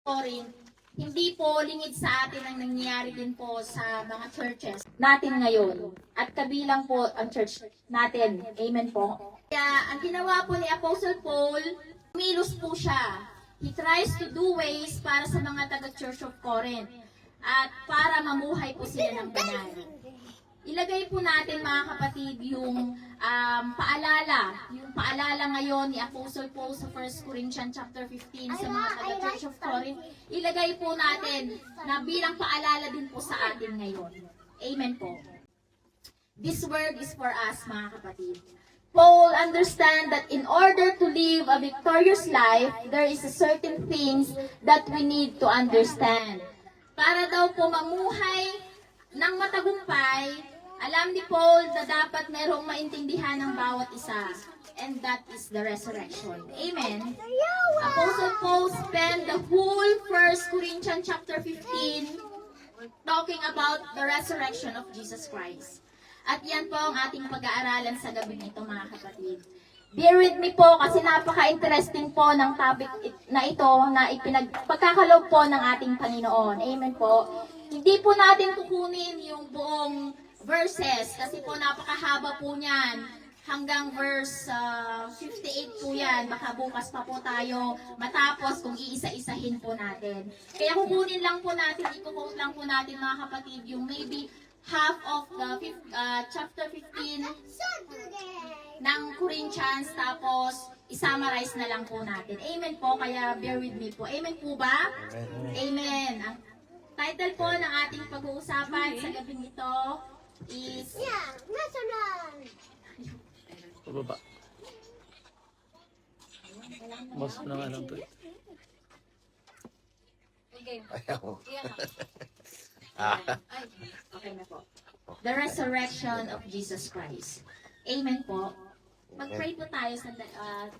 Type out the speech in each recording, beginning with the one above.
Corinth, hindi po lingid sa atin ang nangyayari din po sa mga churches natin ngayon. At kabilang po ang church natin. Amen po. Kaya ang ginawa po ni Apostle Paul, umilos po siya. He tries to do ways para sa mga taga-Church of Corinth at para mamuhay po sila ng banal. Ilagay po natin mga kapatid yung paalala ngayon ni Apostle Paul sa 1 Corinthians chapter 15 sa mga taga-Church of Corinth. Ilagay po natin na bilang paalala din po sa atin ngayon. Amen po. This word is for us mga kapatid. Paul understand that in order to live a victorious life, there is a certain things that we need to understand. Para daw po mamuhay ng matagumpay, alam ni Paul na dapat merong maintindihan ng bawat isa. And that is the resurrection. Amen. Apostle Paul spent the whole 1 Corinthians chapter 15 talking about the resurrection of Jesus Christ. At yan po ang ating pag-aaralan sa gabi nito mga kapatid. Bear with me po kasi napaka-interesting po ng topic na ito na pagkakaloob po ng ating Panginoon. Amen po. Hindi po natin kukunin yung buong verses kasi po napakahaba po niyan. Hanggang verse 58 po yan. Baka bukas pa po tayo matapos kung iisa-isahin po natin. Kaya kukunin lang po natin, i-quote lang po natin mga kapatid, yung maybe half of the chapter 15 ng Corinthians, tapos i-summarize na lang po natin. Amen po, kaya bear with me po. Amen po ba? Amen. Ang title po ng ating pag-uusapan sa gabing ito is Pababa. Mas na nga lang to. Okay. Ayaw. Okay na po. The resurrection of Jesus Christ. Amen po. Mag-pray po tayo sa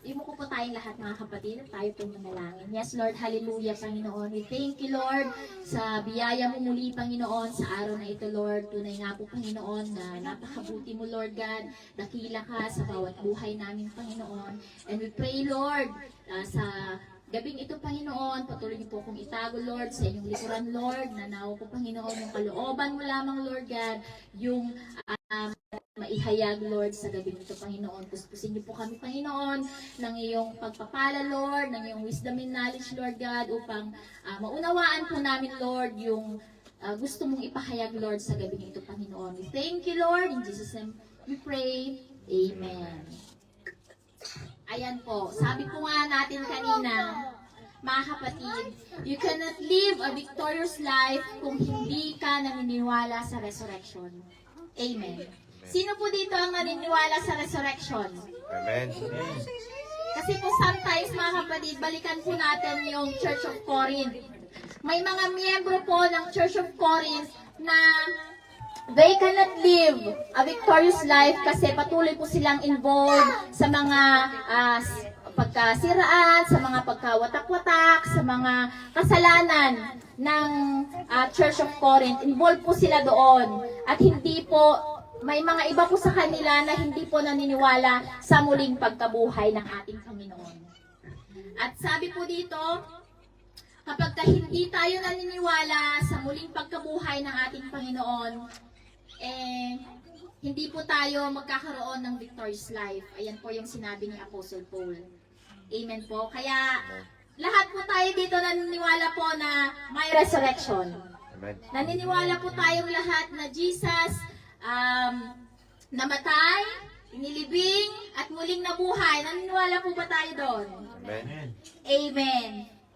imuko po tayong lahat mga kapatid at tayo po manalangin. Yes Lord, hallelujah Panginoon. We thank you Lord sa biyaya mo muli Panginoon sa araw na ito Lord. Tunay nga po Panginoon na napakabuti mo Lord God. Dakila ka sa bawat buhay namin Panginoon. And we pray Lord sa gabing ito, Panginoon, patuloy niyo po kong itago, Lord, sa inyong likuran, Lord. Nanaw ko, Panginoon, yung kalooban mo lamang, Lord God, yung maihayag, Lord, sa gabing ito, Panginoon. Puspusin niyo po kami, Panginoon, ng iyong pagpapala, Lord, ng iyong wisdom and knowledge, Lord God, upang maunawaan po namin, Lord, yung gusto mong ipahayag, Lord, sa gabing ito, Panginoon. We thank you, Lord. In Jesus' name we pray. Amen. Ayan po, sabi po nga natin kanina, mga kapatid, you cannot live a victorious life kung hindi ka naniniwala sa resurrection. Amen. Sino po dito ang naniniwala sa resurrection? Amen. Kasi po sometimes, mga kapatid, balikan po natin yung Church of Corinth. May mga miyembro po ng Church of Corinth na they cannot live a victorious life kasi patuloy po silang involved sa mga pagkasiraan, sa mga pagkawatak-watak, sa mga kasalanan ng Church of Corinth. Involved po sila doon. At hindi po, may mga iba po sa kanila na hindi po naniniwala sa muling pagkabuhay ng ating Panginoon. At sabi po dito, kapag hindi tayo naniniwala sa muling pagkabuhay ng ating Panginoon, hindi po tayo magkakaroon ng victorious life. Ayan po yung sinabi ni Apostle Paul. Amen po. Kaya lahat po tayo dito naniniwala po na may resurrection. Amen. Naniniwala po tayong lahat na Jesus namatay, inilibing, at muling nabuhay. Naniniwala po ba tayo doon? Amen. Amen.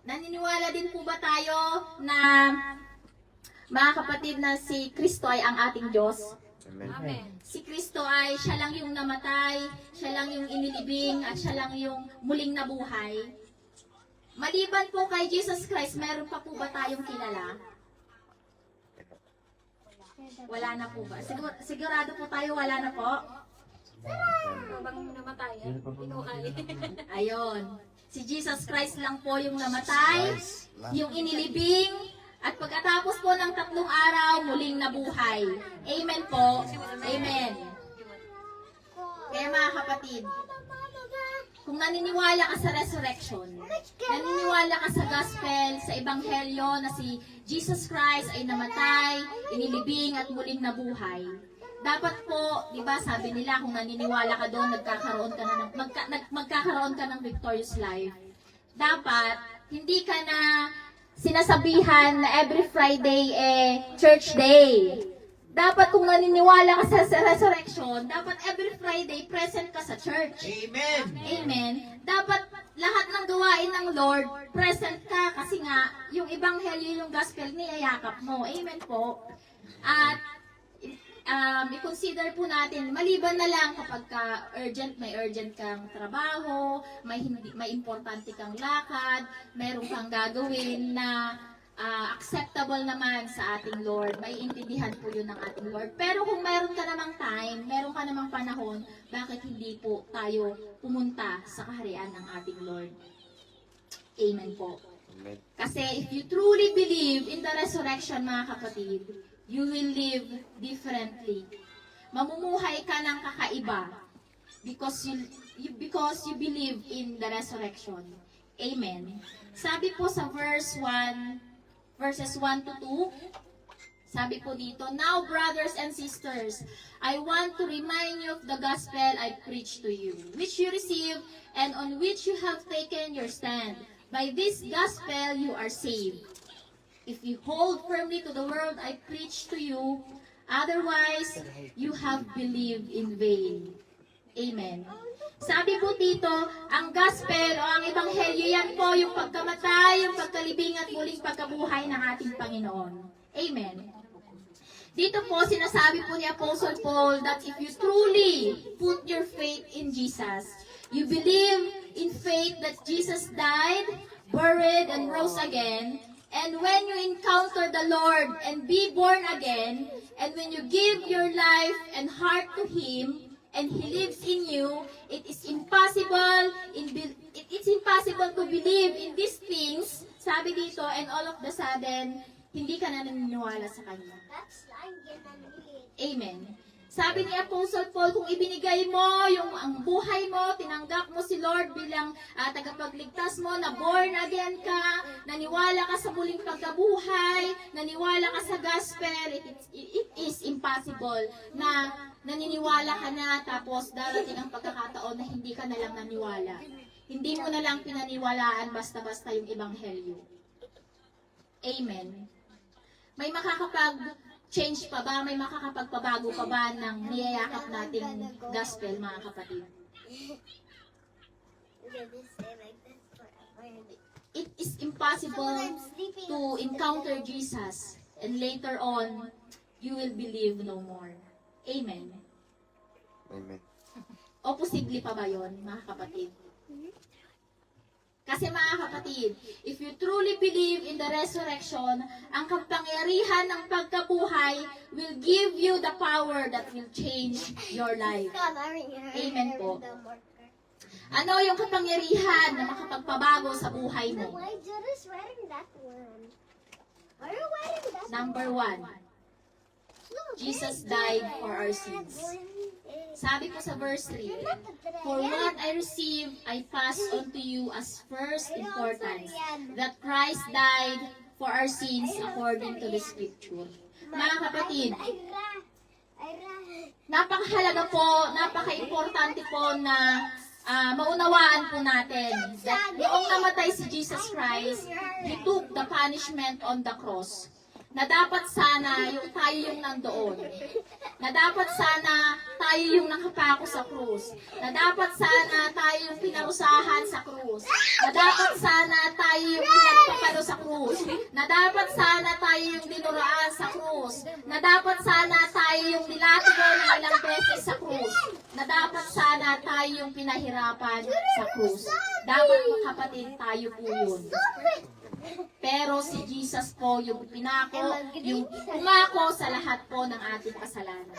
Naniniwala din po ba tayo na mga kapatid na si Kristo ay ang ating Diyos? Amen. Si Kristo ay siya lang yung namatay, siya lang yung inilibing, at siya lang yung muling nabuhay. Maliban po kay Jesus Christ, meron pa po ba tayong kilala? Wala na po ba? Sigurado po tayo wala na po? Habang namatay, pinuhay. Ayun. Si Jesus Christ lang po yung namatay, yung inilibing, at pagkatapos po ng 3 araw, muling nabuhay. Amen po. Amen. Kaya mga kapatid, kung naniniwala ka sa resurrection, naniniwala ka sa gospel, sa ebanghelyo na si Jesus Christ ay namatay, inilibing at muling nabuhay, dapat po, di ba, sabi nila, kung naniniwala ka doon, magkakaroon ka ng victorious life. Dapat, hindi ka na sinasabihan na every Friday church day. Dapat kung naniniwala ka sa resurrection, dapat every Friday present ka sa church. Amen. Amen. Dapat lahat ng gawain ng Lord, present ka kasi nga, yung ebanghelyo, yung gospel, niyayakap mo. Amen po. At i-consider po natin, maliban na lang kapag may urgent kang trabaho, may importante kang lakad, meron kang gagawin na acceptable naman sa ating Lord. Maiintindihan po yun ng ating Lord. Pero kung meron ka namang time, meron ka namang panahon, bakit hindi po tayo pumunta sa kaharian ng ating Lord? Amen po. Amen. Kasi if you truly believe in the resurrection, mga kapatid, you will live differently. Mamumuhay ka ng kakaiba because you believe in the resurrection. Amen. Sabi po sa verses 1 to 2, sabi po dito, "Now, brothers and sisters, I want to remind you of the gospel I preached to you, which you received and on which you have taken your stand. By this gospel you are saved. If you hold firmly to the word I preached to you, otherwise you have believed in vain." Amen. Sabi po dito, ang gospel o ang ebanghelyo, yan po yung pagkamatay, yung pagkalibing at muling pagkabuhay ng ating Panginoon. Amen. Dito po, sinasabi po ni Apostle Paul that if you truly put your faith in Jesus, you believe in faith that Jesus died, buried, and rose again, and when you encounter the Lord and be born again, and when you give your life and heart to Him, and He lives in you, it's impossible to believe in these things, sabi dito, and all of the sudden, hindi ka na naniniwala sa Kanya. Amen. Sabi ni Apostle Paul, kung ibinigay mo ang buhay mo, tinanggap mo si Lord bilang tagapagligtas mo, na born again ka, naniwala ka sa muling pagkabuhay, naniwala ka sa gospel, it is impossible na naniniwala ka na tapos darating ang pagkakataon na hindi ka na lang naniwala. Hindi mo na lang pinaniwalaan basta-basta yung ebanghelyo. Amen. May makakapag-change pa ba? May makakapagpabago pa ba ng niyayakap nating gospel, mga kapatid? It is impossible to encounter Jesus and later on, you will believe no more. Amen. Amen. O posible pa ba yun, mga kapatid? Kasi mga kapatid, if you truly believe in the resurrection, ang kapangyarihan ng pagkabuhay will give you the power that will change your life. Amen po. Ano yung kapangyarihan na makapagpabago sa buhay mo? Number 1, Jesus died for our sins. Sabi po sa verse 3, "For what I received, I pass on to you as first importance, that Christ died for our sins according to the Scripture." Mga kapatid, napakahalaga po, napaka-importante po na maunawaan po natin that noong namatay si Jesus Christ, He took the punishment on the cross. Na dapat sana tayo yung nandoon. Na dapat sana tayo yung nakapako sa krus. Na dapat sana tayo yung pinarusahan sa krus. Na dapat sana tayo yung pinagpapalo sa krus. Na dapat sana tayo yung dinuraan sa krus. Na dapat sana tayo yung nilatigo ng ilang beses sa krus. Na dapat sana tayo yung pinahirapan sa krus. Dapat mga kapatid, tayo po yun. Pero si Jesus po yung umako sa lahat po ng ating kasalanan.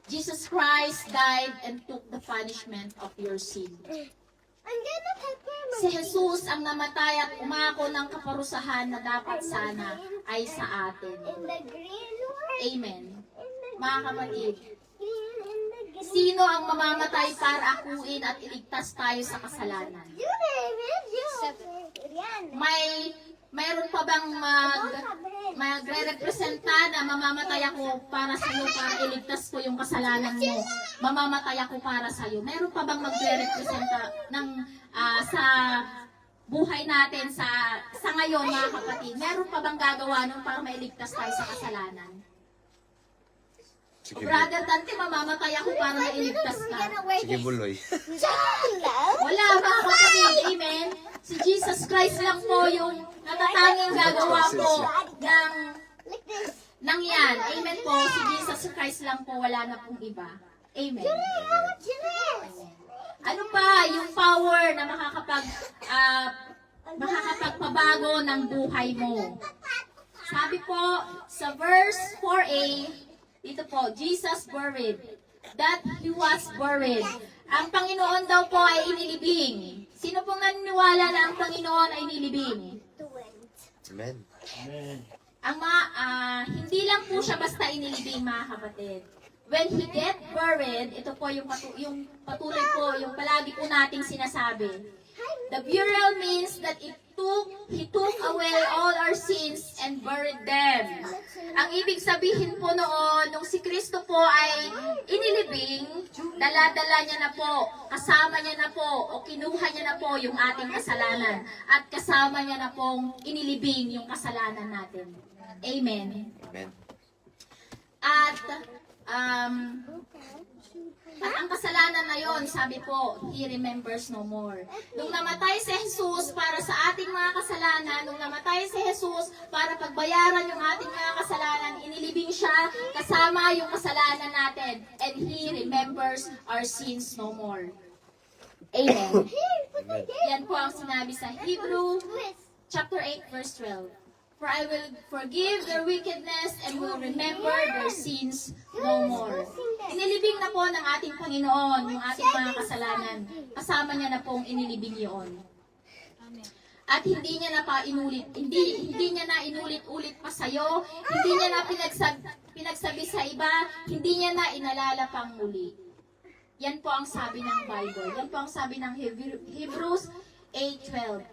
Jesus Christ died and took the punishment of your sin. Si Jesus ang namatay at umako ng kaparusahan na dapat sana ay sa atin. Amen. Mga kapatid, Sino ang mamamatay para akuin at iligtas tayo sa kasalanan? Mayroon pa bang magre-representa na mamamatay ako para sa iyo para iligtas ko yung kasalanan mo? Mamamatay ako para sa iyo. Mayroon pa bang magre-representa ng sa buhay natin sa ngayon, mga kapatid? Mayroon pa bang gagawa nun para mailigtas tayo sa kasalanan? Sige, Brother Dante, mamamatay ako para mailigtas ka. sige Buloy. Wala, mga kapatid. Amen. Si Jesus Christ lang po yung natatanging gagawa po ng yan. Amen po. Si Jesus Christ lang po. Wala na pong iba. Amen. Ano pa yung power na makakapagpabago ng buhay mo? Sabi po sa verse 4a, dito po, Jesus buried, that He was buried. Ang Panginoon daw po ay inilibing. Sino pong naniniwala na ang Panginoon ay inilibing? Amen. Hindi lang po siya basta inilibing, mga kapatid. When He get buried, ito po yung patuloy po, yung palagi po nating sinasabi. The burial means that He took away all our sins and buried them. Ang ibig sabihin po noon, nung si Kristo po ay inilibing, dala-dala niya na po, kasama niya na po, o kinuha niya na po yung ating kasalanan. At kasama niya na pong inilibing yung kasalanan natin. Amen. Amen. At ang kasalanan na yon, sabi po, He remembers no more. Nung namatay si Jesus para sa ating mga kasalanan, nung namatay si Jesus para pagbayaran yung ating mga kasalanan, inilibing siya kasama yung kasalanan natin. And He remembers our sins no more. Amen. Yan po ang sinabi sa Hebrew chapter 8 verse 12. For I will forgive their wickedness and will remember their sins no more. Inilibing na po ng ating Panginoon yung ating mga kasalanan. Kasama niya na pong inilibing yun. At hindi niya na pa inulit, hindi niya na inulit-ulit pa sa'yo, hindi niya na pinagsabi sa iba, hindi niya na inalala pang muli. Yan po ang sabi ng Bible. Yan po ang sabi ng Hebrews 8:12.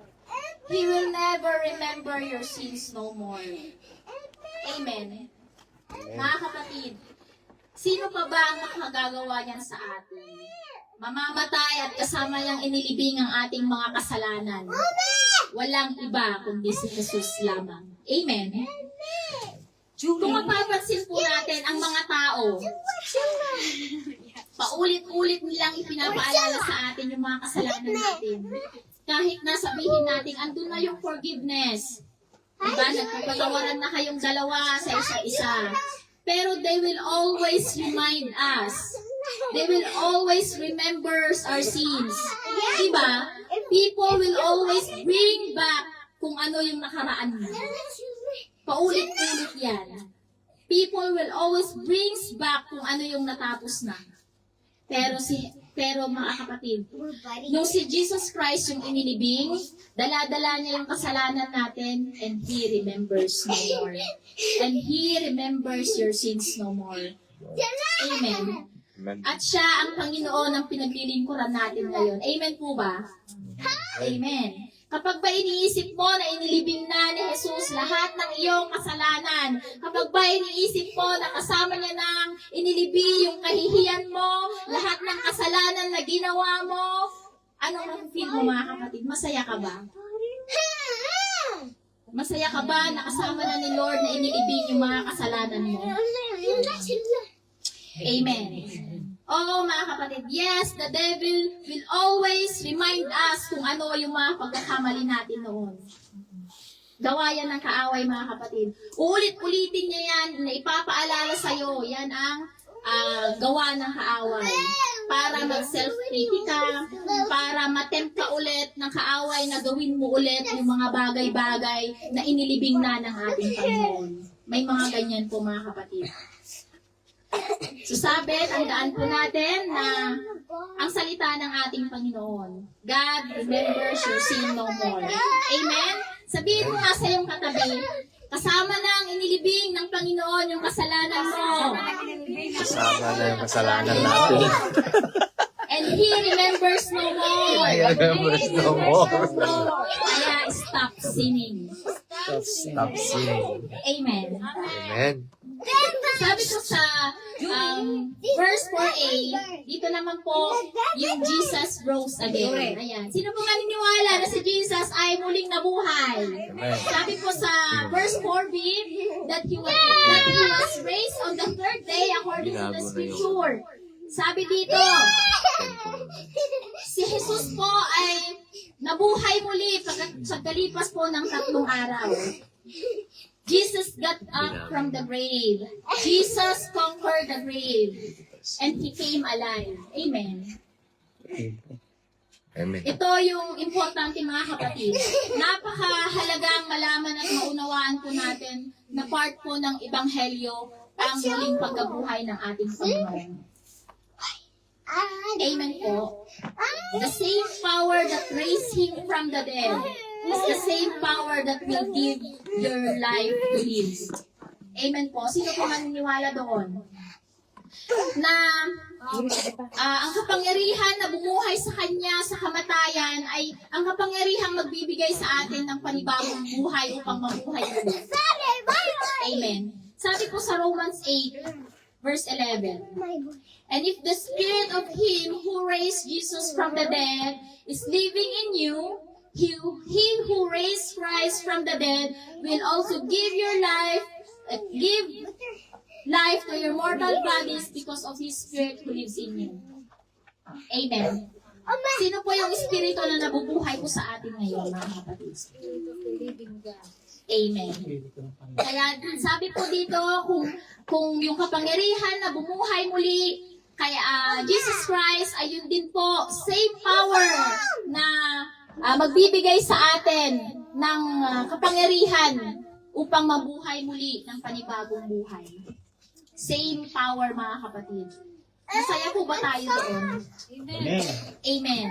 He will never remember your sins no more. Amen. Mga kapatid, sino pa ba ang makagagawa niyan sa atin? Mamamatay at kasama niyang inilibing ang ating mga kasalanan. Walang iba kundi si Jesus lamang. Amen. Kung mapapansin po natin ang mga tao, paulit-ulit nilang ipinapaalala sa atin yung mga kasalanan natin. Kahit na sabihin natin, andun na yung forgiveness. Diba? Nagpapagawaran na kayong dalawa sa isa't isa. Pero they will always remind us. They will always remember our sins. Diba? People will always bring back kung ano yung nakaraan mo. Paulit-ulit yan. People will always bring back kung ano yung natapos na. Pero mga kapatid, nung si Jesus Christ yung inilibing, dala-dala niya yung kasalanan natin, and He remembers no more. And He remembers your sins no more. Amen. Amen. At siya ang Panginoon ang pinaglilingkuran natin ngayon. Amen po ba? Amen. Kapag ba iniisip mo na inilibing na ni Jesus lahat ng iyong kasalanan, kapag ba iniisip mo na kasama niya nang inilibing yung kahihiyan mo, lahat ng kasalanan na ginawa mo, anong feel mo, mga kapatid? Masaya ka ba? Masaya ka ba na kasama na ni Lord na inilibing yung mga kasalanan mo? Amen. Oo, mga kapatid, yes, the devil will always remind us kung ano yung mga pagkakamali natin noon. Gawa yan ng kaaway, mga kapatid. Uulit-ulitin niya yan na ipapaalala sa'yo. Yan ang gawa ng kaaway. Para mag-self-pity ka, para matempt ka ulit ng kaaway na gawin mo ulit yung mga bagay-bagay na inilibing na ng ating Panginoon. May mga ganyan po, mga kapatid. So sabi, tandaan po natin na ang salita ng ating Panginoon, God remembers your sin no more. Amen? Sabihin mo nga sa iyong katabi, Kasama na ang inilibing ng Panginoon yung kasalanan mo. Kasama na yung kasalanan natin. And He remembers no more. He remembers no more. Kaya stop sinning. Stop sinning. Amen. Amen. Sabi ko sa verse 4a, dito naman po yung Jesus rose again. Ayan. Sino po naniniwala na si Jesus ay muling nabuhay? Amen. Sabi po sa verse 4b, that he was raised on the third day according to the scripture. Sabi dito, si Jesus po ay nabuhay muli pagkalipas po ng 3 araw. Jesus got up from the grave. Jesus conquered the grave. And He came alive. Amen. Amen. Ito yung importante mga kapatid. Napakahalagang malaman at maunawaan po natin na part po ng Ebanghelyo ang muling pagkabuhay ng ating Panginoon. Amen po. The same power that raised Him from the dead is the same power that will give your life to live. Amen po. Sino po maniniwala doon? Na ang kapangyarihan na bumuhay sa Kanya sa kamatayan ay ang kapangyarihang magbibigay sa atin ng panibagong buhay upang mabuhay ulit. Amen. Sabi po sa Romans 8, verse 11, and if the spirit of Him who raised Jesus from the dead is living in you, He who raised Christ from the dead will also give life to your mortal bodies because of His Spirit who lives in you. Amen. Sino po yung Espiritu na nabubuhay po sa atin ngayon, mga kapatid? Amen. Kaya sabi po dito, kung yung kapangyarihan na bumuhay muli, kaya Jesus Christ ay yun din po, same power na magbibigay sa atin ng kapangyarihan upang mabuhay muli ng panibagong buhay. Same power, mga kapatid. Masaya po ba tayo doon? Amen. Amen.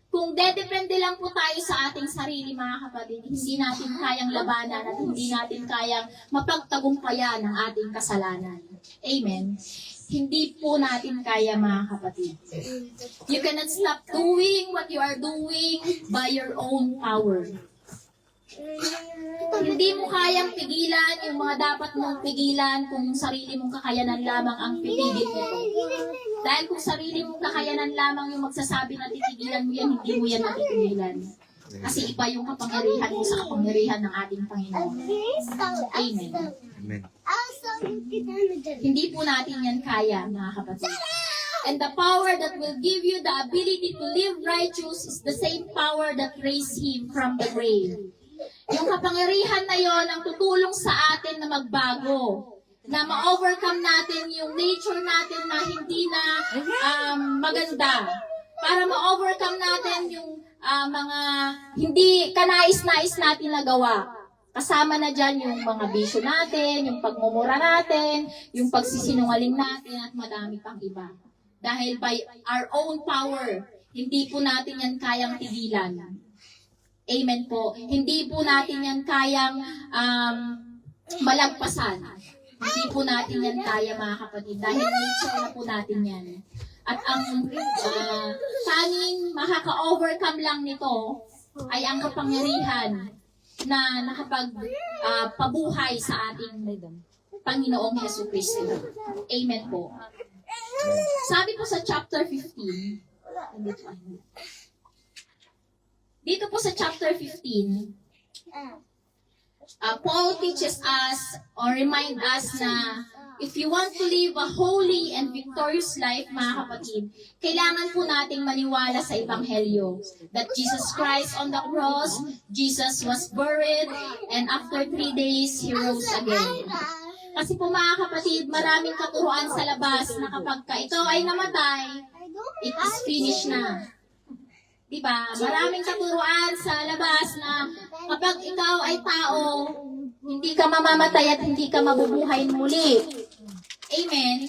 Kung dedepende lang po tayo sa ating sarili, mga kapatid, hindi natin kayang labanan at hindi natin kayang mapagtagumpayan ang ating kasalanan. Amen. Hindi po natin kaya, mga kapatid. You cannot stop doing what you are doing by your own power. Hindi mo kayang pigilan yung mga dapat mong pigilan kung sarili mong kakayanan lamang ang pipigil mo. Dahil kung sarili mong kakayanan lamang yung magsasabi na titigilan mo yan, hindi mo yan matitigilan. Kasi iba yung kapangyarihan mo sa kapangyarihan ng ating Panginoon. Amen. Amen. Hindi po natin yan kaya, mga kapatid. And the power that will give you the ability to live righteous is the same power that raised Him from the grave. Yung kapangyarihan na yon ang tutulong sa atin na magbago, na ma-overcome natin yung nature natin na hindi na maganda, para ma-overcome natin yung mga hindi kanais-nais natin na gawa. Kasama na dyan yung mga bisyo natin, yung pagmumura natin, yung pagsisinungaling natin, at madami pang iba. Dahil by our own power, hindi po natin yan kayang tigilan. Amen po. Hindi po natin yan kayang malagpasan. Hindi po natin yan kaya, mga kapatid. Dahil nature na po natin yan. At ang tanging makaka-overcome lang nito ay ang kapangyarihan na nakapagpabuhay sa ating Panginoong Hesus Kristo. Amen po. Sabi po sa chapter 15, dito po sa chapter 15, Paul teaches us or remind us na if you want to live a holy and victorious life, mga kapatid, kailangan po nating maniwala sa Ebanghelyo that Jesus Christ on the cross, Jesus was buried, and after 3 days, He rose again. Kasi po, mga kapatid, maraming katuruan sa labas na kapag ito ay namatay, it is finished na. Diba? Maraming katuruan sa labas na kapag ikaw ay tao, hindi ka mamamatay at hindi ka mabubuhay muli. Amen?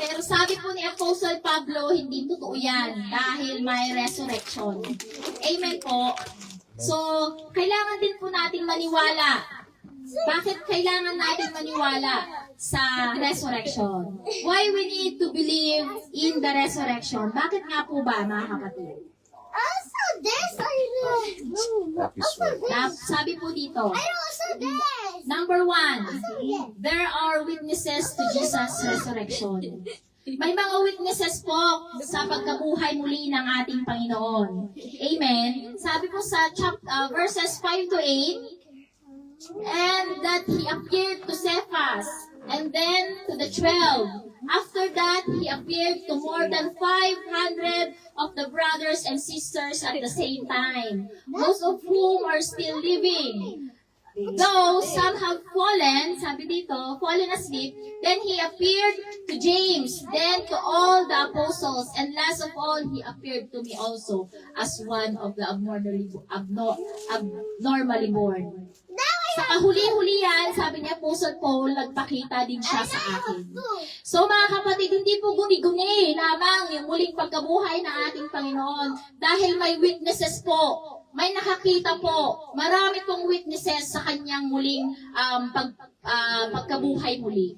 Pero sabi po ni Apostle Pablo, hindi totoo yan dahil may resurrection. Amen po? So, kailangan din po natin maniwala Bakit kailangan natin maniwala sa resurrection? Why we need to believe in the resurrection? Bakit nga po ba, mga kapatid? Also this, I know. That is right. Sabi po dito, Also this. number 1, there are witnesses to Jesus' resurrection. May mga witnesses po sa pagkabuhay muli ng ating Panginoon. Amen. Sabi po sa verses 5 to 8, and that He appeared to Cephas, and then to the 12. After that, He appeared to more than 500 of the brothers and sisters at the same time, most of whom are still living. Though some have fallen, sabi dito, fallen asleep, then He appeared to James, then to all the apostles, and last of all, He appeared to me also as one of the abnormally born. Sa kahuli-hulihan, sabi niya, Apostle Paul, nagpakita din siya sa akin. So mga kapatid, hindi po guni-guni lamang yung muling pagkabuhay ng ating Panginoon dahil may witnesses po. May nakakita po, marami pong witnesses sa kanyang muling pagkabuhay muli.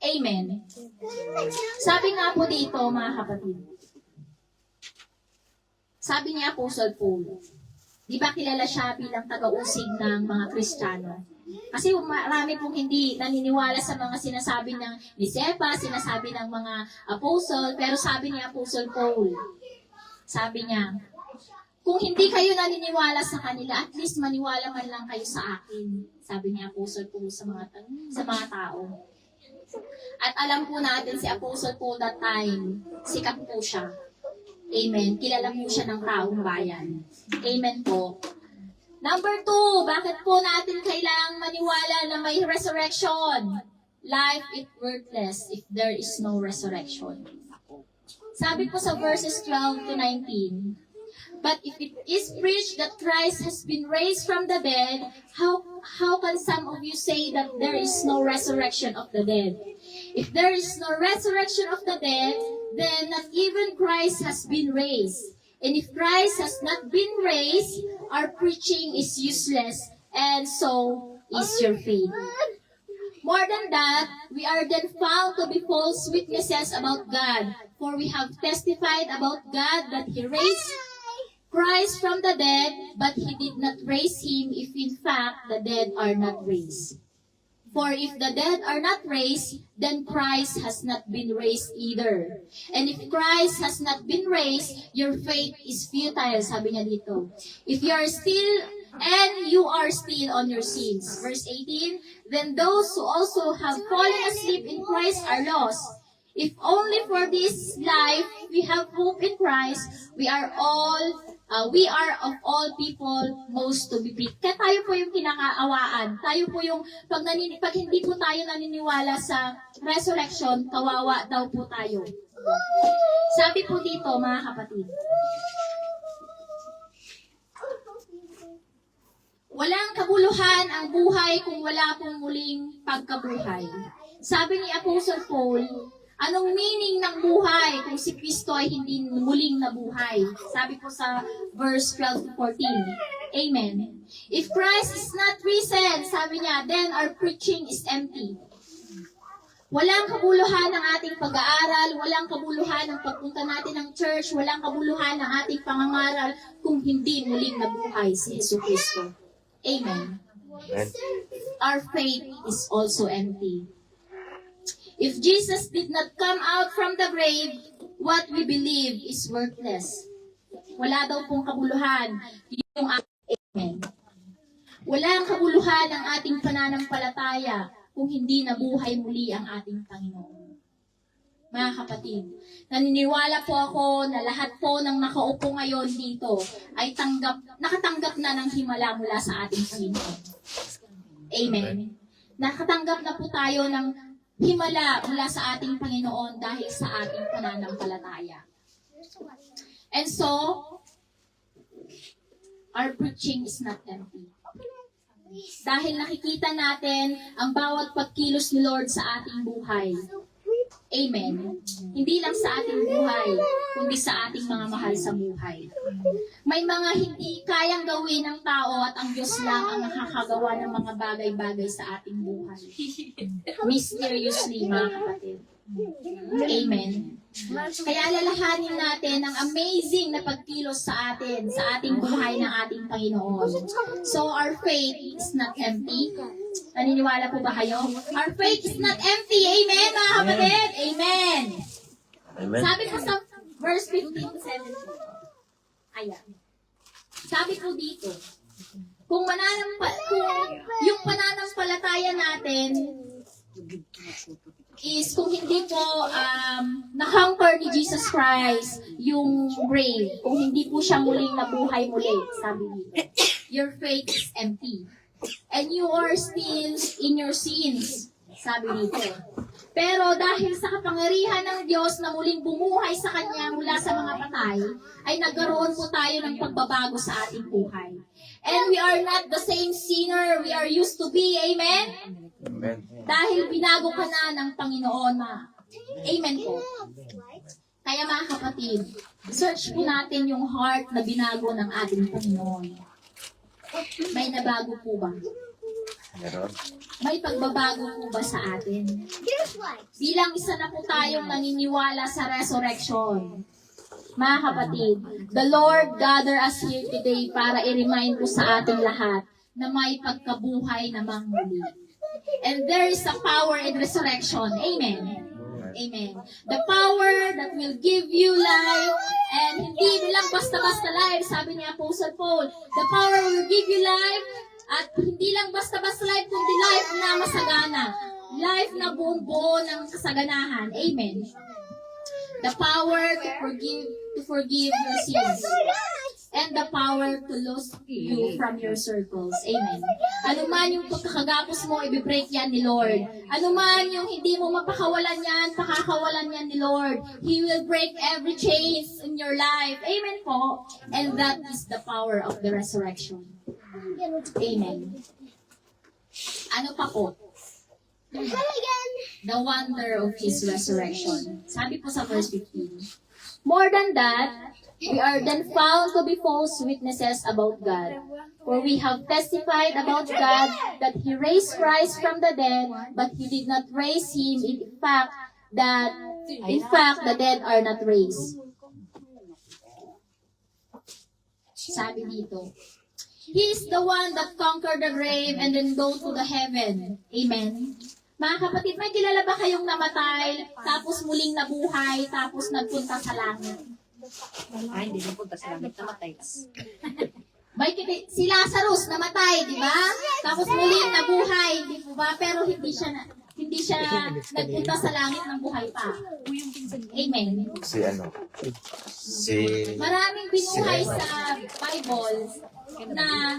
Amen. Sabi nga po dito, mga kapatid, sabi niya Apostle Paul, di ba kilala siya bilang taga-usig ng mga Kristiyano? Kasi marami pong hindi naniniwala sa mga sinasabi ni Cephas, sinasabi ng mga apostle, pero sabi ni Apostle Paul, sabi niya, kung hindi kayo naniniwala sa kanila, at least maniwala man lang kayo sa akin. Sabi ni Apostle Paul sa mga tao. At alam po natin si Apostle Paul that time, sikat po siya. Amen. Kilala po siya ng taong bayan. Amen po. Number 2, bakit po natin kailangang maniwala na may resurrection? Life is worthless if there is no resurrection. Sabi po sa verses 12 to 19, but if it is preached that Christ has been raised from the dead, how can some of you say that there is no resurrection of the dead? If there is no resurrection of the dead, then not even Christ has been raised. And if Christ has not been raised, our preaching is useless, and so is your faith. More than that, we are then found to be false witnesses about God, for we have testified about God that He raised Christ from the dead, but He did not raise Him if in fact the dead are not raised. For if the dead are not raised, then Christ has not been raised either. And if Christ has not been raised, your faith is futile, sabi niya dito. If you are still on your sins. Verse 18, then those who also have fallen asleep in Christ are lost. If only for this life we have hope in Christ, we are of all people most to be pitied. Kaya tayo po yung kinakaawaan. Tayo po yung, pag hindi po tayo naniniwala sa resurrection, kawawa daw po tayo. Sabi po dito, mga kapatid, walang kabuluhan ang buhay kung wala pong muling pagkabuhay. Sabi ni Apostle Paul, anong meaning ng buhay kung si Kristo ay hindi muling nabuhay? Sabi po sa verse 12 to 14. Amen. If Christ is not risen, sabi niya, then our preaching is empty. Walang kabuluhan ng ating pag-aaral, walang kabuluhan ng pagpunta natin ng church, walang kabuluhan ng ating pangangaral kung hindi muling nabuhay si Jesu Kristo. Amen. Amen. Our faith is also empty. If Jesus did not come out from the grave, what we believe is worthless. Wala daw pong kabuluhan. Yung amen. Wala ang kabuluhan ng ating pananampalataya kung hindi nabuhay muli ang ating Panginoon. Mga kapatid, naniniwala po ako na lahat po ng nakaupo ngayon dito ay nakatanggap na ng himala mula sa ating Panginoon. Amen. Nakatanggap na po tayo ng himala mula sa ating Panginoon dahil sa ating pananampalataya. And so, our preaching is not empty. Dahil nakikita natin ang bawat pagkilos ni Lord sa ating buhay. Amen. Hindi lang sa ating buhay, kundi sa ating mga mahal sa buhay. May mga hindi kayang gawin ng tao at ang Diyos lang ang nakakagawa ng mga bagay-bagay sa ating buhay. Mysteriously, mga kapatid. Amen. Kaya lalahanin natin ang amazing na pagkilos sa atin, sa ating buhay ng ating Panginoon. So, our faith is not empty. Naniniwala po ba kayo? Our faith is not empty. Amen, mga kapatid? Amen. Amen. Sabi po sa verse 15 to 17. Ayan. Sabi po dito, kung yung pananampalataya natin is kung hindi po na-conquer ni Jesus Christ yung grave, kung hindi po siya muling nabuhay muli, sabi dito, your faith is empty. And you are still in your sins, sabi dito. Pero dahil sa kapangyarihan ng Diyos na muling bumuhay sa Kanya mula sa mga patay, ay nagkaroon po tayo ng pagbabago sa ating buhay. And we are not the same sinner we are used to be. Amen? Amen. Dahil binago ka na ng Panginoon na. Amen po. Kaya mga kapatid, search po natin yung heart na binago ng ating Panginoon. May nabago po ba? Meron. May pagbabago po ba sa atin? Bilang isa na po tayong naniniwala sa resurrection. Mga kapatid, the Lord gather us here today para i-remind po sa ating lahat na may pagkabuhay namang muli. And there is a power in resurrection. Amen. Amen. The power that will give you life, and hindi lang basta-basta life, sabi ni Apostle Paul, the power will give you life, at hindi lang basta-basta life, kundi life na masagana. Life na buong-buo ng kasaganahan. Amen. The power to forgive your sins. And the power to lose you from your circles. Amen. Ano man yung pagkakagapos mo, i-break yan ni Lord. Ano man yung hindi mo mapakawalan yan, pakakawalan yan ni Lord. He will break every chains in your life. Amen po. And that is the power of the resurrection. Amen. Ano pa po? The wonder of His resurrection. Sabi po sa verse 15. More than that, we are then found to be false witnesses about God. For we have testified about God that He raised Christ from the dead, but He did not raise Him in fact, the dead are not raised. Sabi dito, He is the one that conquered the grave and then go to the heaven. Amen. Mga kapatid, may kilala ba kayong namatay, tapos muling nabuhay, tapos nagpunta sa langit? Ay, hindi na punta sa langit, namatay ka. Si Lazarus namatay, di ba? Tapos muling nabuhay, di ba? Pero hindi siya nagpunta sa langit ng buhay pa. Amen. Maraming binuhay sa Bible na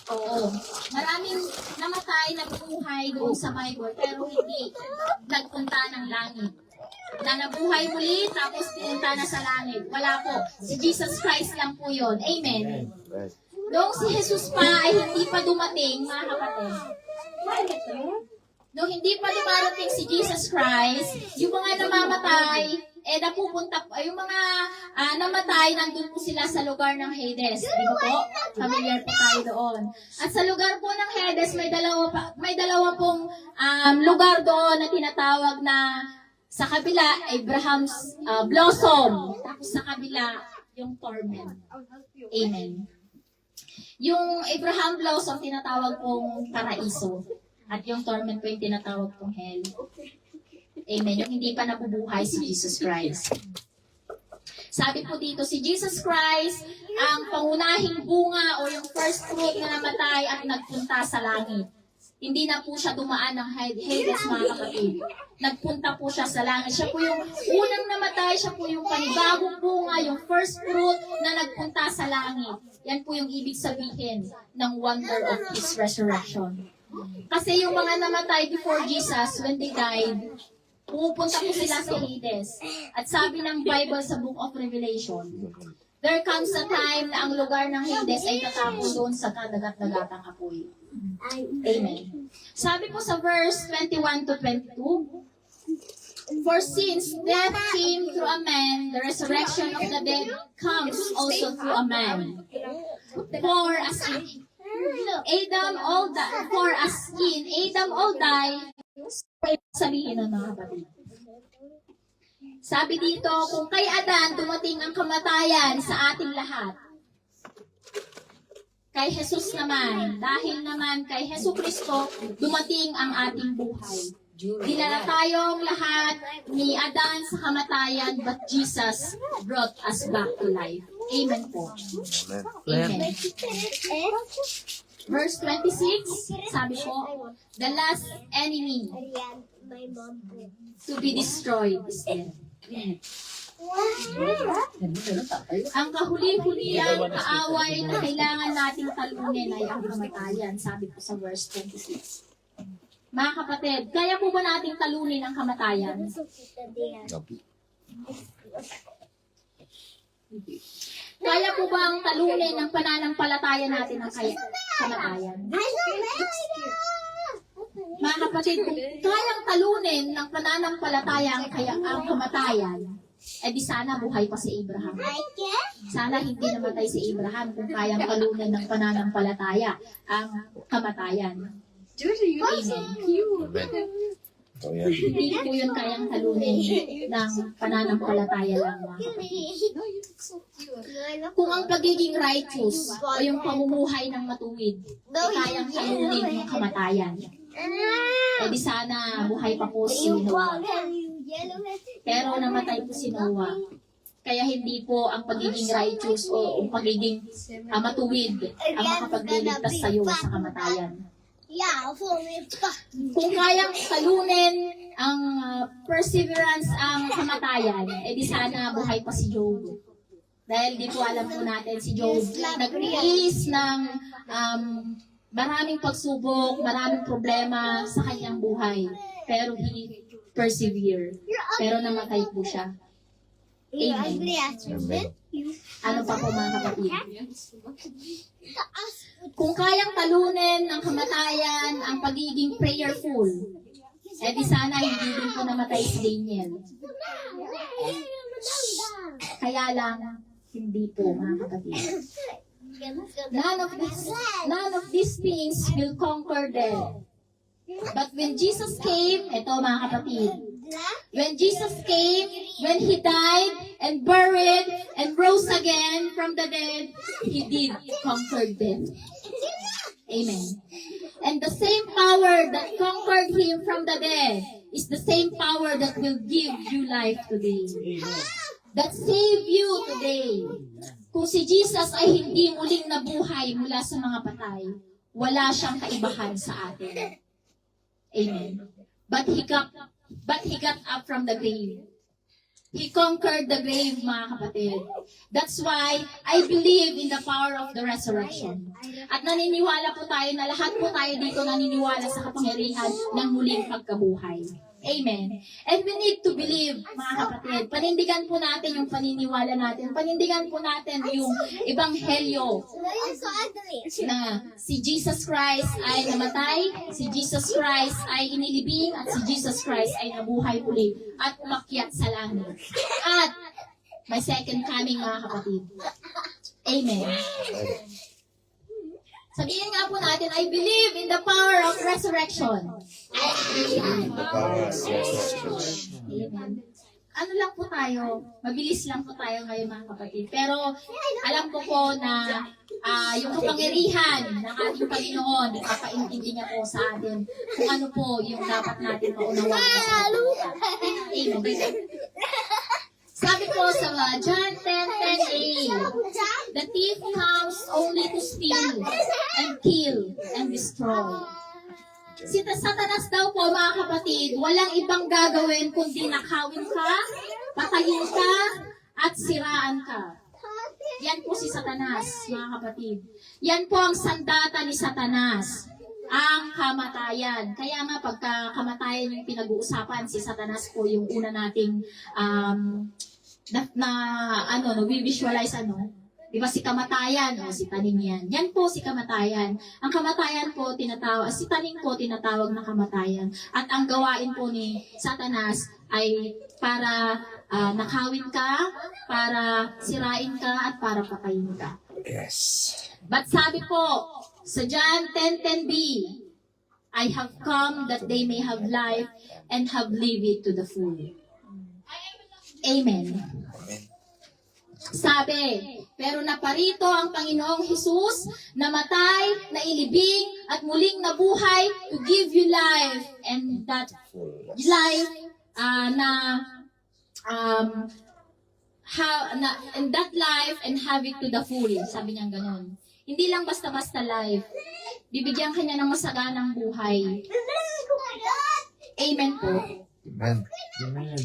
oo. Maraming namatay, nabuhay doon sa Bible, pero hindi nagpunta ng langit. Na nabuhay muli, tapos pinunta na sa langit. Wala po. Si Jesus Christ lang po yun. Amen. Noong si Jesus pa ay hindi pa dumating, mga kapatid. Noong hindi pa dumarating si Jesus Christ, yung mga namamatay, yung mga namatay, nandun po sila sa lugar ng Hades. Di ba po? Familiar po tayo doon. At sa lugar po ng Hades, may dalawa pong lugar doon na tinatawag na sa kabila, Abraham's blossom. Tapos sa kabila, yung torment. Amen. Yung Abraham blossom, tinatawag pong paraiso. At yung torment po yung tinatawag pong hell. Amen. Yung hindi pa nabubuhay si Jesus Christ. Sabi po dito, si Jesus Christ, ang pangunahing bunga o yung first fruit na namatay at nagpunta sa langit. Hindi na po siya dumaan ng Hades, mga kapatid. Nagpunta po siya sa langit. Siya po yung unang namatay, siya po yung panibagong bunga, yung first fruit na nagpunta sa langit. Yan po yung ibig sabihin ng wonder of His resurrection. Kasi yung mga namatay before Jesus, when they died, pumupunta po sila sa Hades. At sabi ng Bible sa Book of Revelation, there comes a time na ang lugar ng Hades ay tatapon doon sa kadagat-dagatang apoy. Amen. Sabi po sa verse 21 to 22, for since death came through a man, the resurrection of the dead comes also through a man. For as in Adam all died, sabihin ng mga kapatid. Sabi dito, kung kay Adan dumating ang kamatayan sa ating lahat, kay Jesus naman, dahil naman kay Jesucristo, dumating ang ating buhay. Dinala tayong lahat ni Adan sa kamatayan, but Jesus brought us back to life. Amen po. Amen. Verse 26, sabi po, the last enemy to be destroyed is death. Ang kahuli-huliyang kaaway na kailangan nating talunin ay ang kamatayan, sabi po sa verse 26. Mga kapatid, kaya po ba nating talunin ang kamatayan? Kaya po ba ang talunin ng pananampalataya natin ang kamatayan? Mga kapatid, kung kayang talunin ng pananampalataya ang kamatayan, eh di sana buhay pa si Abraham. Sana hindi namatay si Abraham kung kayang talunin ng pananampalataya ang kamatayan. Amen. So, yan. Hindi po yun kayang talunin ng pananampalataya lang, mga kapatid. Kung ang pagiging righteous o yung pamumuhay ng matuwid ay kayang talunin ng kamatayan, eh di sana buhay pa po si Noah. Pero namatay po si Noah. Kaya hindi po ang pagiging righteous o ang pagiging matuwid ang makapagliligtas sa iyo sa kamatayan. Kung kayang talunin ang perseverance ang kamatayan, eh di sana buhay pa si Job. Dahil di po alam po natin si Job, nag-release ng maraming pagsubok, maraming problema sa kanyang buhay. Pero he persevere. Pero namatay po siya. Amen. Amen. Ano pa po mga kapatid? Kung kayang talunin ang kamatayan, ang pagiging prayerful, eh di sana hindi din po namatay si Daniel. Kaya lang, hindi po mga kapatid. None of these things will conquer death. But when Jesus came, ito mga kapatid, when Jesus came, when He died and buried and rose again from the dead, He did conquer death. Amen. And the same power that conquered Him from the dead is the same power that will give you life today. That save you today. Kung si Jesus ay hindi muling nabuhay mula sa mga patay, wala siyang kaibahan sa atin. Amen. But he got up from the grave. He conquered the grave, mga kapatid. That's why I believe in the power of the resurrection. At naniniwala po tayo na lahat po tayo dito naniniwala sa kapangyarihan ng muling pagkabuhay. Amen. And we need to believe, mga kapatid. Panindigan po natin yung paniniwala natin. Panindigan po natin yung ebanghelyo na si Jesus Christ ay namatay, si Jesus Christ ay inilibing, at si Jesus Christ ay nabuhay muli at umakyat sa langit. At may second coming, mga kapatid. Amen. Sabihin nga po natin, I believe in the power of resurrection. Amen. Ano lang po tayo, mabilis lang po tayo ngayon, mga kapatid. Pero alam ko po na yung kapangyarihan ng ating Panginoon, ipapaintindi niya po sa atin kung ano po yung dapat natin maunawaan. Amen. Sabi po sa John 10:10a, the thief comes only to steal and kill and destroy. Si Satanas daw po, mga kapatid, walang ibang gagawin kundi nakawin ka, patayin ka, at siraan ka. Yan po si Satanas, mga kapatid. Yan po ang sandata ni Satanas, ang kamatayan. Kaya nga pagka kamatayan yung pinag-uusapan, si Satanas po yung una nating na-visualize Di ba si kamatayan, o si tanim yan. Yan po si kamatayan. Ang kamatayan po tinatawag, si tanim po tinatawag na kamatayan. At ang gawain po ni Satanas ay para nakawin ka, para sirain ka, at para patayin ka. Yes. But sabi po, sa John 10:10b, I have come that they may have life and have lived it to the full. Amen. Amen. Sabi, pero naparito ang Panginoong Jesus, namatay, nailibing, at muling nabuhay to give you life. And that life and that life and have it to the full. Sabi niya ganon. Hindi lang basta-basta life. Bibigyan kanya ng masaganang buhay. Amen po. Amen. Amen.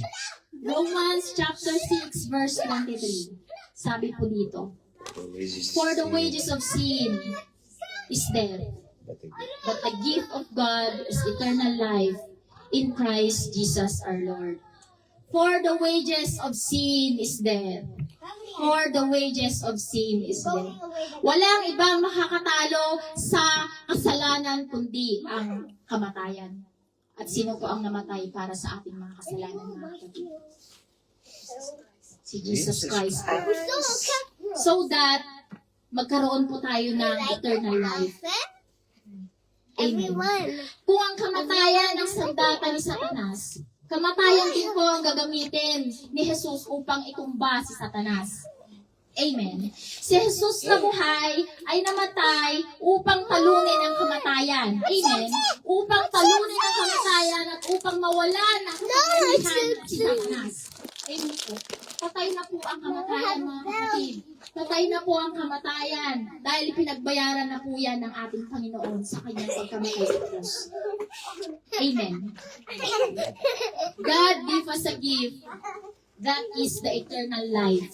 Romans chapter 6 verse 23. Sabi po dito, for the wages of sin is death, but the gift of God is eternal life in Christ Jesus our Lord. For the wages of sin is death. For the wages of sin is death. Walang ibang makakatalo sa kasalanan kundi ang kamatayan. At sino po ang namatay para sa ating mga kasalanan, mga kapatid? Si Jesus Christ. So that magkaroon po tayo ng eternal life. Amen. Kung ang kamatayan ang sandata ni Satanas, kamatayan din po ang gagamitin ni Jesus upang itumba si Satanas. Amen. Si Jesus na buhay ay namatay upang talunin ang kamatayan. Amen. Upang talunin ang kamatayan at upang mawalan ang kapangyarihan si Satanas. Amen po. Patay na po ang kamatayan, mga kapatid. Patay na po ang kamatayan dahil pinagbayaran na po yan ng ating Panginoon sa kanyang pagkamatay sa krus. Amen. God gave us a gift that is the eternal life.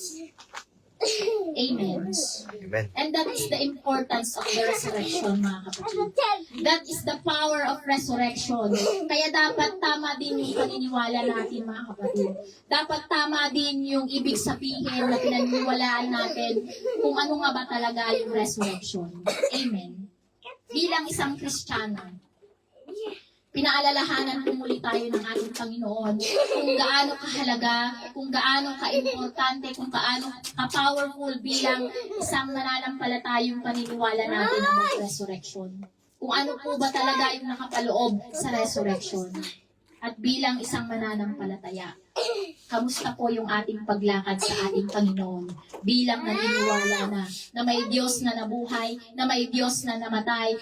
Amen. Amen. And that is the importance of the resurrection, mga kapatid. That is the power of resurrection. Kaya dapat tama din yung paniniwala natin, mga kapatid. Dapat tama din yung ibig sabihin na pinaniniwalaan natin kung ano nga ba talaga yung resurrection. Amen. Bilang isang Kristiyano, pinaalalahanan po muli tayo ng ating Panginoon kung gaano kahalaga, kung gaano ka-importante, kung gaano ka-powerful bilang isang mananampalatayong paniniwala natin ng resurrection. Kung ano po ba talaga yung nakapaloob sa resurrection. At bilang isang mananampalataya, kamusta po yung ating paglakad sa ating Panginoon bilang naniniwala na may Diyos na nabuhay, na may Diyos na namatay,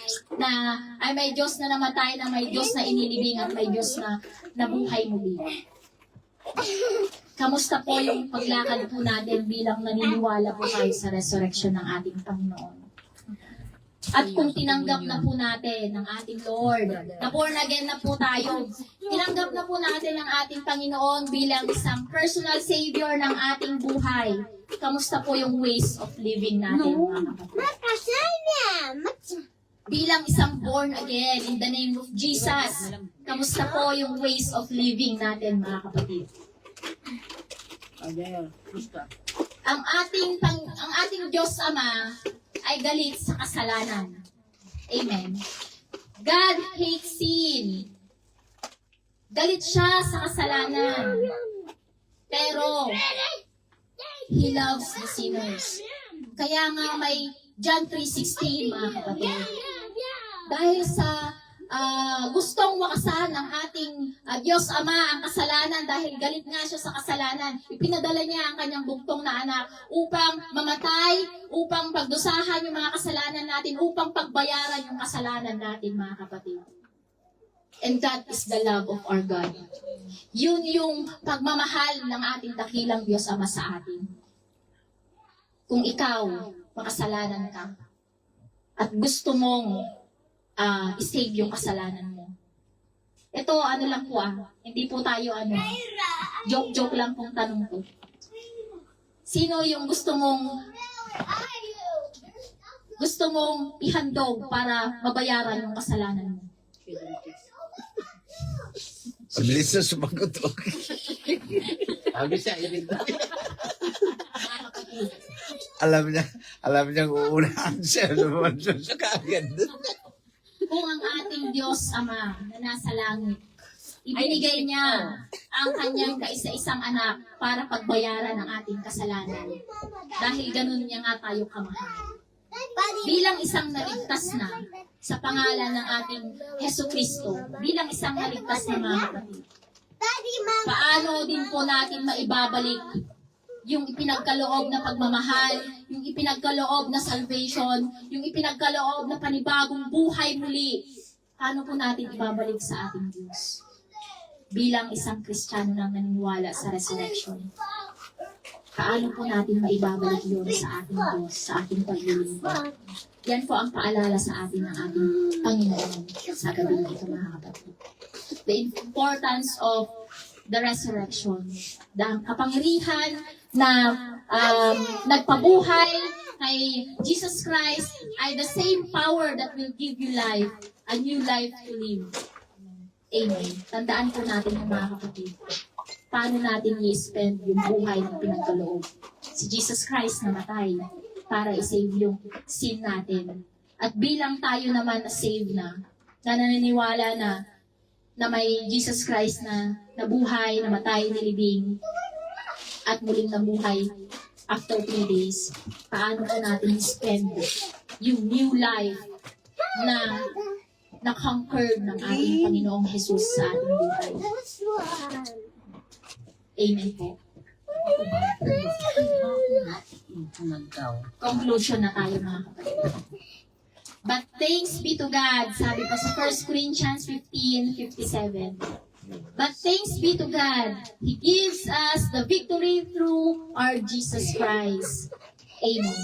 may Diyos na namatay, na may Diyos na inilibing at may Diyos na nabuhay muli. Kamusta po yung paglakad po natin bilang naniniwala po tayo sa resurrection ng ating Panginoon? At kung tinanggap na po natin ng ating Lord, na born again na po tayo, tinanggap na po natin ang ating Panginoon bilang isang personal savior ng ating buhay. Kamusta po yung ways of living natin, mga kapatid? Bilang isang born again in the name of Jesus, kamusta po yung ways of living natin, mga kapatid? Ang ating Diyos Ama ay galit sa kasalanan. Amen. God hates sin. Galit siya sa kasalanan. Pero, He loves the sinners. Kaya nga may John 3:16, mga kapatid. Dahil sa gustong wakasan ng ating Diyos Ama ang kasalanan dahil galit nga siya sa kasalanan. Ipinadala niya ang kanyang bugtong na anak upang mamatay, upang pagdusahan yung mga kasalanan natin, upang pagbayaran yung kasalanan natin, mga kapatid. And that is the love of our God. Yun yung pagmamahal ng ating dakilang Diyos Ama sa atin. Kung ikaw, makasalanan ka, at gusto mong i-save yung kasalanan mo. Ito, ano lang po hindi po tayo joke-joke lang pong tanong po. Sino yung gusto mong ihandog para mabayaran yung kasalanan mo? Mabilis na sumagot. Sabi siya, irin na. Mga kapatid, alam niya uunahan siya naman sa kaagad. Kung ang ating Diyos Ama na nasa langit, ibinigay niya ang kanyang kaisa-isang anak para pagbayaran ang ating kasalanan. Dahil ganun niya nga tayo kamahal. Bilang isang naligtas na sa pangalan ng ating Hesus Kristo, bilang isang naligtas na mga kapatid, paano din po natin maibabalik yung ipinagkaloob na pagmamahal, yung ipinagkaloob na salvation, yung ipinagkaloob na panibagong buhay muli? Paano po natin ibabalik sa ating Diyos? Bilang isang Kristiyano na naniniwala sa resurrection, paano po natin maibabalik yun sa ating Diyos, sa ating paglilingkod? Yan po ang paalala sa atin ng ating Panginoon sa gabi ito, mga kapatid. The importance of the resurrection, the kapangyarihan na nagpabuhay kay Jesus Christ ay the same power that will give you life, a new life to live. Amen. Tandaan po natin yung mga kapatid. Paano natin i-spend yung buhay na pinagkaloob? Si Jesus Christ namatay para i-save yung sin natin. At bilang tayo naman na-save na naniniwala na may Jesus Christ na nabuhay, namatay, nilibing, at muling nabuhay after 3 days, paano po natin i-spend yung new life na na-conquered ng ating Panginoong Jesus sa ating buhay? Amen po. Conclusion na tayo, mga kapatid. But thanks be to God, sabi pa sa 1 Corinthians 15:57. But thanks be to God, He gives us the victory through our Jesus Christ. Amen.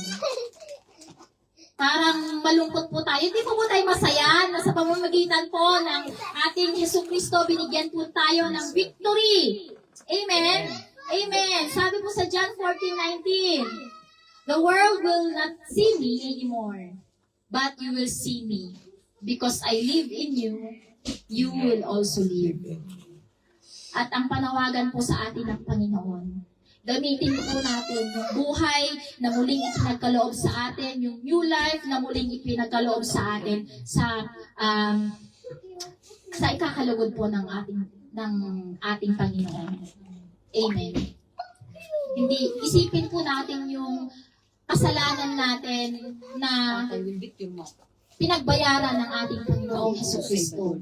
Parang malungkot po tayo. Hindi po tayo masaya na sa pamamagitan po ng ating Hesus Kristo, binigyan po tayo ng victory. Amen? Amen. Sabi po sa John 14:19, the world will not see me anymore, but you will see me. Because I live in you, you will also live. At ang panawagan po sa atin ng Panginoon, gamitin po natin yung buhay na muling ipinagkaloob sa atin, yung new life na muling ipinagkaloob sa atin sa ikakalugod po ng ating Panginoon. Amen. Hindi, isipin po natin yung kasalanan natin na pinagbayaran ng ating Panginoong Hesus Kristo,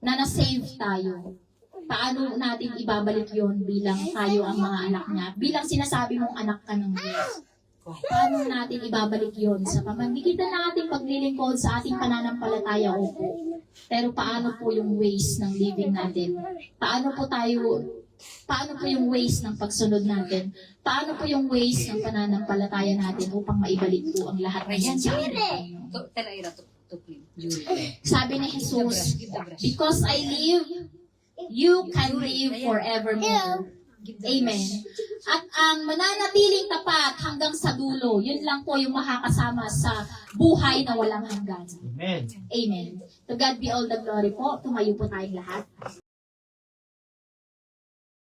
na na-save tayo. Paano natin ibabalik yon bilang tayo ang mga anak niya? Bilang sinasabi mong anak ka ng Diyos. Paano natin ibabalik yon sa pamamagitan ng ating paglilingkod sa ating pananampalataya? Opo. Pero paano po yung ways ng living natin? Paano po yung ways ng pagsunod natin? Paano po yung ways ng pananampalataya natin upang maibalik po ang lahat ng yan sa ating Panginoon? Sabi ni Jesus, because I live, you can live forevermore. Amen. At ang mananatiling tapat hanggang sa dulo, yun lang po yung makakasama sa buhay na walang hanggan. Amen. Amen. To God be all the glory po. Tumayo po tayong lahat.